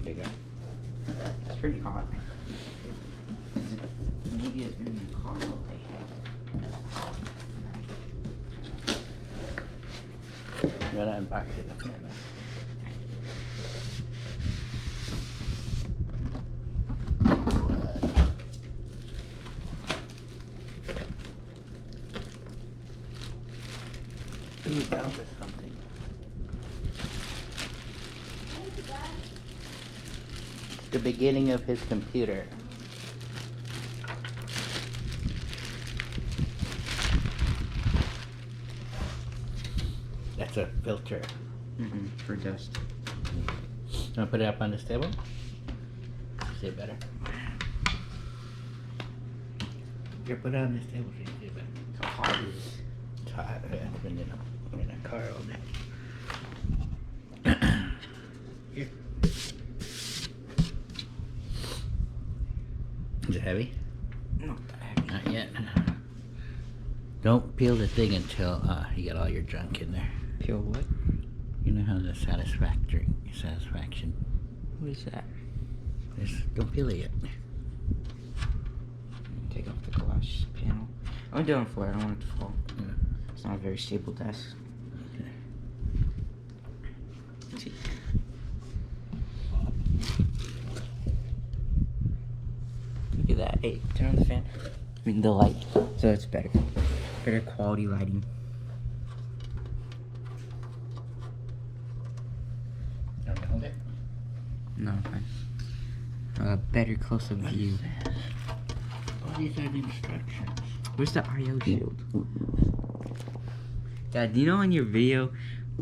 There you go. It's pretty hot. Maybe it's in the car all day. You gotta unbox it. Ooh, down to something. The beginning of his computer. That's a filter. For dust. Wanna put it up on this table? See it better. Here, put it on this table so you can see it better. How hot is it? It's hot. I've been in a car all day. Here. Is it heavy? Not that heavy. Not yet. Don't peel the thing until you got all your junk in there. Peel what? You know how the satisfaction. What is that? Don't peel it yet. Take off the glass panel. I'm doing for it. I don't want it to fall. Yeah. It's not a very stable desk. Okay. See. Look at that. Hey, turn on the fan. I mean the light. So it's better. Better quality lighting. Don't hold it. No, fine. Better close-up view. All these are the instructions. Where's the IO shield? Yeah, do you know in your video,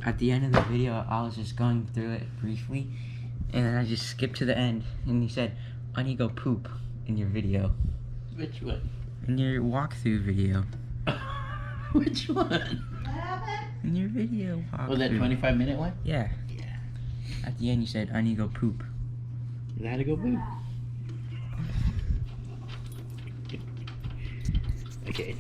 at the end of the video, I was just going through it briefly, and then I just skipped to the end, and you said, I need to go poop in your video. Which one? In your walkthrough video. Which one? In your video walkthrough. Was that 25-minute one? Yeah. Yeah. At the end, you said, I need to go poop. You had to go poop. Okay.